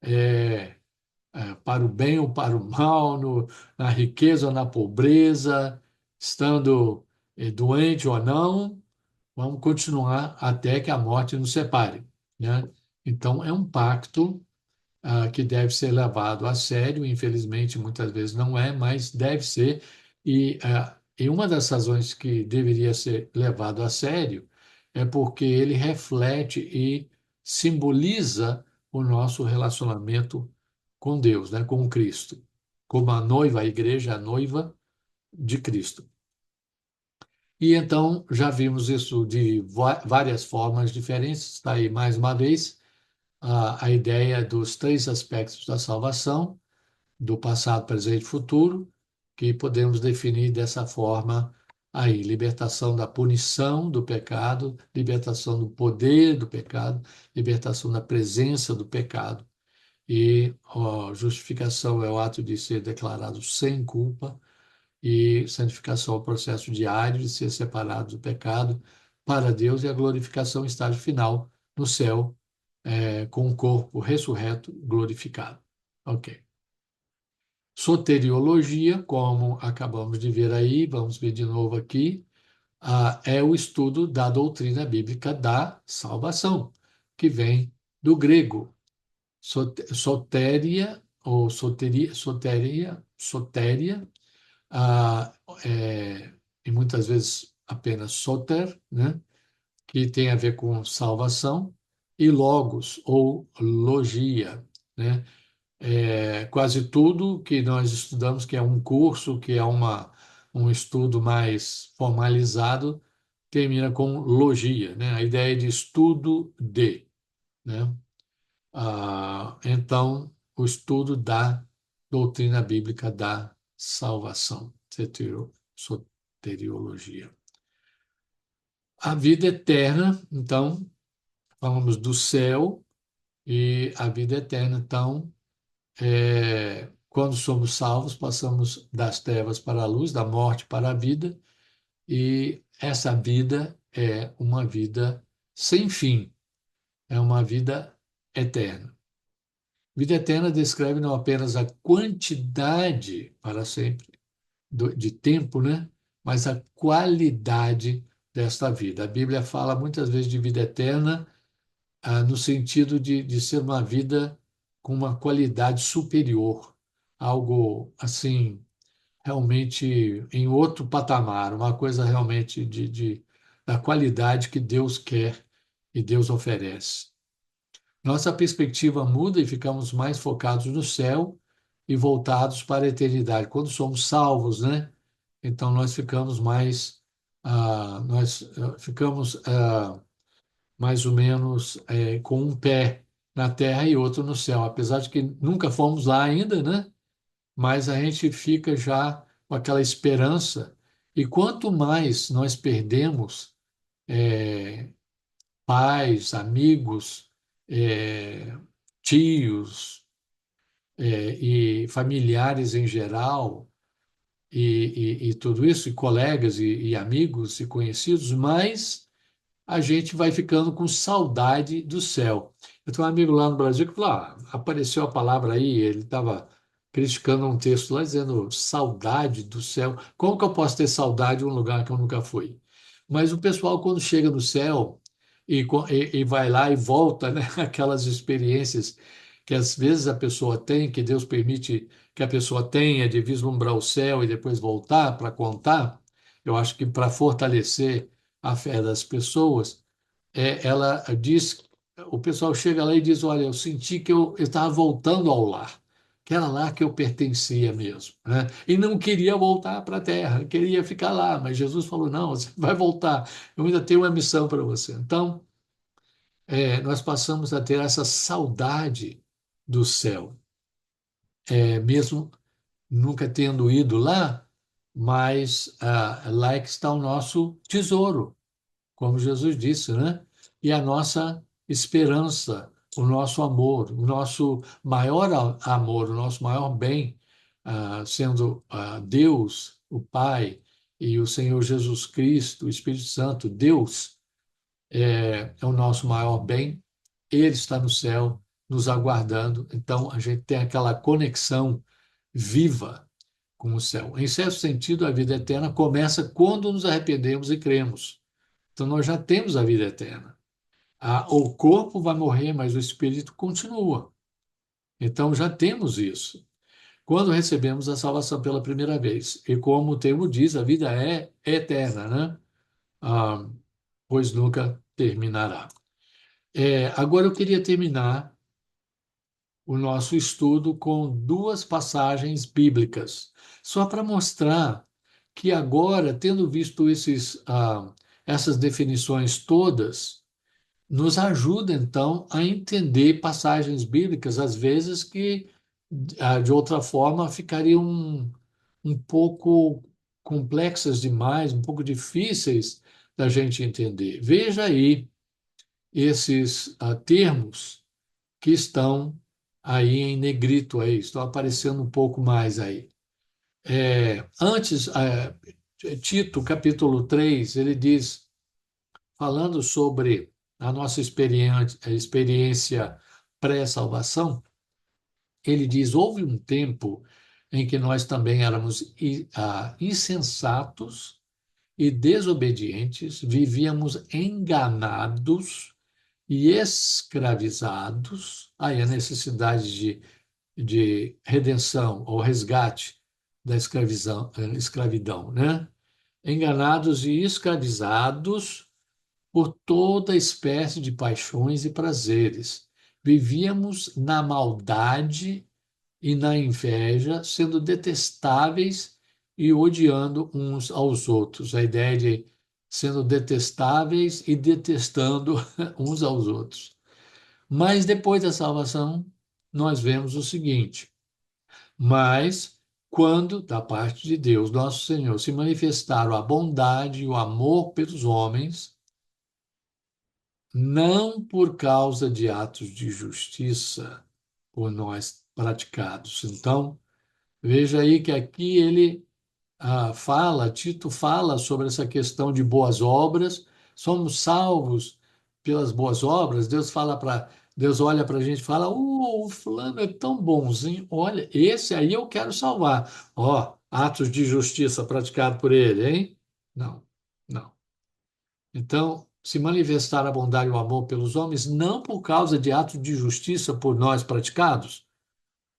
É, para o bem ou para o mal, na riqueza ou na pobreza, estando doente ou não, vamos continuar até que a morte nos separe, né? Então, é um pacto que deve ser levado a sério, infelizmente, muitas vezes não é, mas deve ser, e uma das razões que deveria ser levado a sério é porque ele reflete e simboliza o nosso relacionamento com Deus, né, com Cristo, como a noiva, a igreja, a noiva de Cristo. E então já vimos isso de várias formas diferentes, está aí mais uma vez a ideia dos três aspectos da salvação, do passado, presente e futuro, que podemos definir dessa forma aí: libertação da punição do pecado, libertação do poder do pecado, libertação da presença do pecado. E justificação é o ato de ser declarado sem culpa, e santificação é o processo diário de ser separado do pecado para Deus, e a glorificação, estágio final, no céu, com o corpo ressurreto, glorificado. Ok. Soteriologia, como acabamos de ver aí, vamos ver de novo aqui, é o estudo da doutrina bíblica da salvação, que vem do grego. Sotéria ou sotéria, ah, é, e muitas vezes apenas soter, né? Que tem a ver com salvação, e logos, ou logia, né? Quase tudo que nós estudamos, que é um curso, que é um estudo mais formalizado, termina com logia, né? A ideia de estudo de, né? Então, o estudo da doutrina bíblica da salvação, soteriologia. A vida eterna, então, falamos do céu e a vida eterna, então, quando somos salvos, passamos das trevas para a luz, da morte para a vida, e essa vida é uma vida sem fim, é uma vida eterna. Vida eterna descreve não apenas a quantidade para sempre de tempo, né? Mas a qualidade desta vida. A Bíblia fala muitas vezes de vida eterna, no sentido de ser uma vida com uma qualidade superior, algo assim, realmente em outro patamar, uma coisa realmente da qualidade que Deus quer e Deus oferece. Nossa perspectiva muda e ficamos mais focados no céu e voltados para a eternidade. Quando somos salvos, né? Então nós ficamos mais, ficamos mais ou menos com um pé na terra e outro no céu, apesar de que nunca fomos lá ainda, né? Mas a gente fica já com aquela esperança. E quanto mais nós perdemos é, pais, amigos, é, tios, e familiares em geral, e tudo isso, e colegas e amigos e conhecidos, mais a gente vai ficando com saudade do céu. Eu tenho um amigo lá no Brasil que falou: apareceu a palavra aí, ele estava criticando um texto lá dizendo saudade do céu. Como que eu posso ter saudade de um lugar que eu nunca fui? Mas o pessoal, quando chega no céu e vai lá e volta, né? Aquelas experiências que às vezes a pessoa tem, que Deus permite que a pessoa tenha, de vislumbrar o céu e depois voltar para contar, eu acho que para fortalecer a fé das pessoas, ela diz, o pessoal chega lá e diz, olha, eu senti que eu estava voltando ao lar, que era lá que eu pertencia mesmo, né? E não queria voltar para a terra, queria ficar lá, mas Jesus falou, não, você vai voltar, eu ainda tenho uma missão para você. Então, nós passamos a ter essa saudade do céu, mesmo nunca tendo ido lá, mas lá é que está o nosso tesouro, como Jesus disse, né? E a nossa esperança, o nosso amor, o nosso maior amor, o nosso maior bem, sendo Deus, o Pai, e o Senhor Jesus Cristo, o Espírito Santo, Deus é o nosso maior bem, Ele está no céu nos aguardando, então a gente tem aquela conexão viva com o céu. Em certo sentido, a vida eterna começa quando nos arrependemos e cremos. Então, nós já temos a vida eterna. O corpo vai morrer, mas o espírito continua. Então, já temos isso. Quando recebemos a salvação pela primeira vez, e como o termo diz, a vida é eterna, né? Ah, pois nunca terminará. Agora, eu queria terminar o nosso estudo com duas passagens bíblicas, só para mostrar que agora, tendo visto essas definições todas, nos ajuda, então, a entender passagens bíblicas, às vezes, que, de outra forma, ficariam um pouco complexas demais, um pouco difíceis da gente entender. Veja aí esses termos que estão aí em negrito, aí, estão aparecendo um pouco mais aí. Antes, Tito, capítulo 3, ele diz falando sobre a nossa experiência pré-salvação, ele diz: houve um tempo em que nós também éramos insensatos e desobedientes, vivíamos enganados e escravizados. Aí a necessidade de de redenção ou resgate da escravidão, né? Enganados e escravizados por toda espécie de paixões e prazeres. Vivíamos na maldade e na inveja, sendo detestáveis e odiando uns aos outros. A ideia de sendo detestáveis e detestando uns aos outros. Mas depois da salvação, nós vemos o seguinte: mas quando, da parte de Deus, nosso Senhor, se manifestaram a bondade e o amor pelos homens, não por causa de atos de justiça por nós praticados. Então, veja aí que aqui ele Tito fala sobre essa questão de boas obras, somos salvos pelas boas obras. Deus olha para a gente e fala: o fulano é tão bonzinho, olha, esse aí eu quero salvar. Ó, atos de justiça praticados por ele, hein? Não, não. Então, se manifestar a bondade e o amor pelos homens, não por causa de atos de justiça por nós praticados,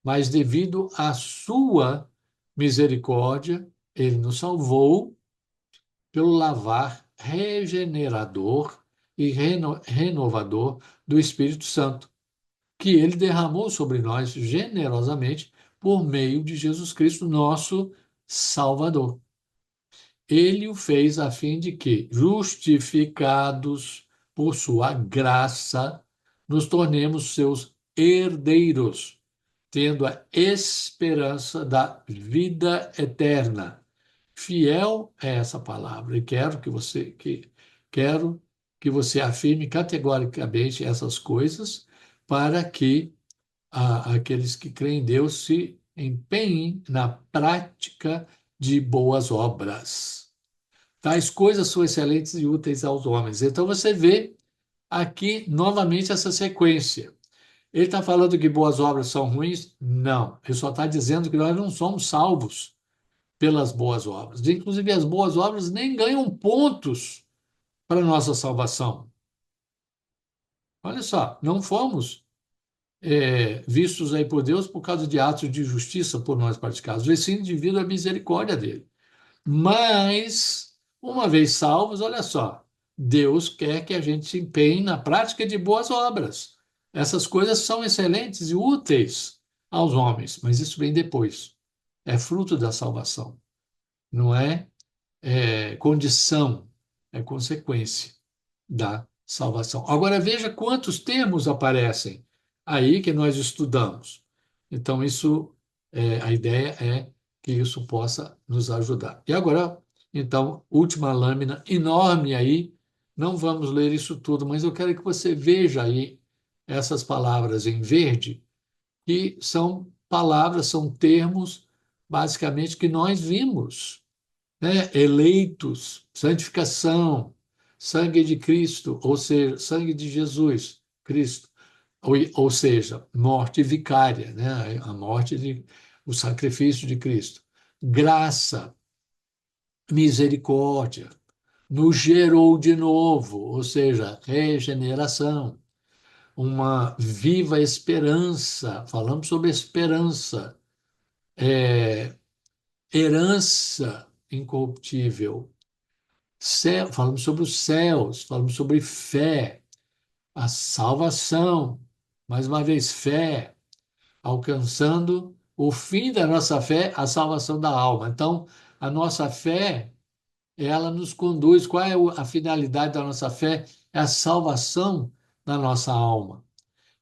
mas devido à sua misericórdia, ele nos salvou pelo lavar regenerador e renovador do Espírito Santo, que ele derramou sobre nós generosamente por meio de Jesus Cristo, nosso Salvador. Ele o fez a fim de que, justificados por sua graça, nos tornemos seus herdeiros, tendo a esperança da vida eterna. Fiel é essa palavra e quero que você afirme categoricamente essas coisas para que aqueles que creem em Deus se empenhem na prática de boas obras. Tais coisas são excelentes e úteis aos homens. Então você vê aqui novamente essa sequência. Ele está falando que boas obras são ruins? Não. Ele só está dizendo que nós não somos salvos pelas boas obras. Inclusive, as boas obras nem ganham pontos para a nossa salvação. Olha só, não fomos vistos aí por Deus por causa de atos de justiça por nós praticados, e sim devido à misericórdia dele. Mas, uma vez salvos, olha só, Deus quer que a gente se empenhe na prática de boas obras. Essas coisas são excelentes e úteis aos homens, mas isso vem depois. É fruto da salvação, não é condição, é consequência da salvação. Agora veja quantos termos aparecem aí que nós estudamos. Então, a ideia é que isso possa nos ajudar. E agora, então, última lâmina enorme aí. Não vamos ler isso tudo, mas eu quero que você veja aí essas palavras em verde, que são palavras, são termos, basicamente, que nós vimos, né? Eleitos, santificação, sangue de Cristo, ou seja, sangue de Jesus, Cristo, ou seja, morte vicária, né? O sacrifício de Cristo. Graça, misericórdia, nos gerou de novo, ou seja, regeneração, uma viva esperança, falamos sobre esperança, herança incorruptível, falamos sobre os céus, falamos sobre fé, a salvação, mais uma vez, fé, alcançando o fim da nossa fé, a salvação da alma. Então, a nossa fé, ela nos conduz. Qual é a finalidade da nossa fé? É a salvação da nossa alma.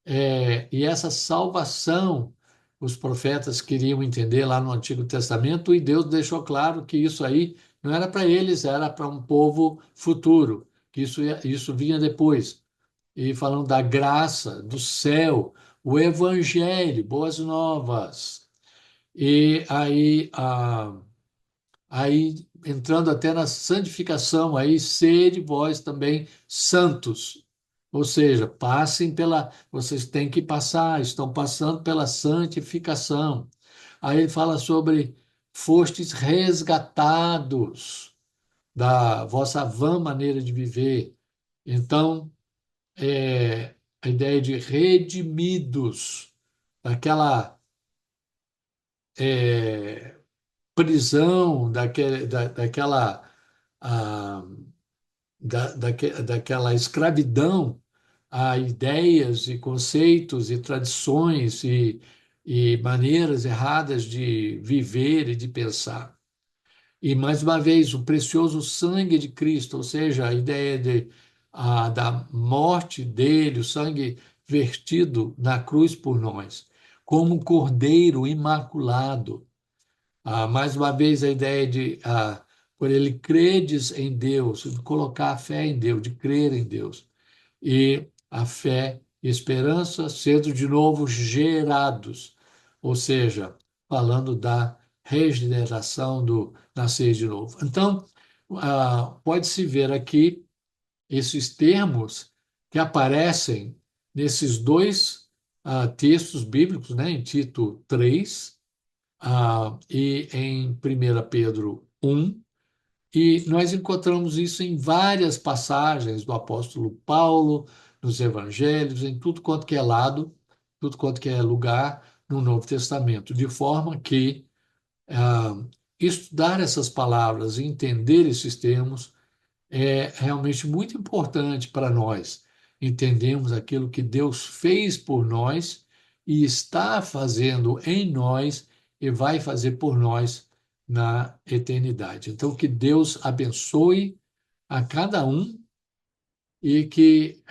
E essa salvação, os profetas queriam entender lá no Antigo Testamento, e Deus deixou claro que isso aí não era para eles, era para um povo futuro, que isso vinha depois. E falando da graça, do céu, o evangelho, boas novas. E aí entrando até na santificação, aí sede vós também santos. Ou seja, vocês têm que passar, estão passando pela santificação. Aí ele fala sobre fostes resgatados da vossa vã maneira de viver. Então, a ideia de redimidos, daquela prisão, daquela, ah, daquela escravidão a ideias e conceitos e tradições e maneiras erradas de viver e de pensar. E, mais uma vez, o precioso sangue de Cristo, ou seja, a ideia da morte dele, o sangue vertido na cruz por nós, como um cordeiro imaculado. Mais uma vez, a ideia de, por ele credes em Deus, de colocar a fé em Deus, de crer em Deus. E a fé e esperança sendo de novo gerados, ou seja, falando da regeneração do nascer de novo. Então, pode-se ver aqui esses termos que aparecem nesses dois textos bíblicos, né, em Tito 3 e em 1 Pedro 1, e nós encontramos isso em várias passagens do apóstolo Paulo, nos evangelhos, em tudo quanto que é lado, tudo quanto que é lugar no Novo Testamento, de forma que ah, estudar essas palavras e entender esses termos é realmente muito importante para nós entendermos aquilo que Deus fez por nós e está fazendo em nós e vai fazer por nós na eternidade. Então, que Deus abençoe a cada um e que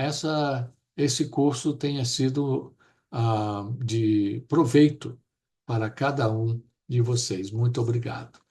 esse curso tenha sido de proveito para cada um de vocês. Muito obrigado.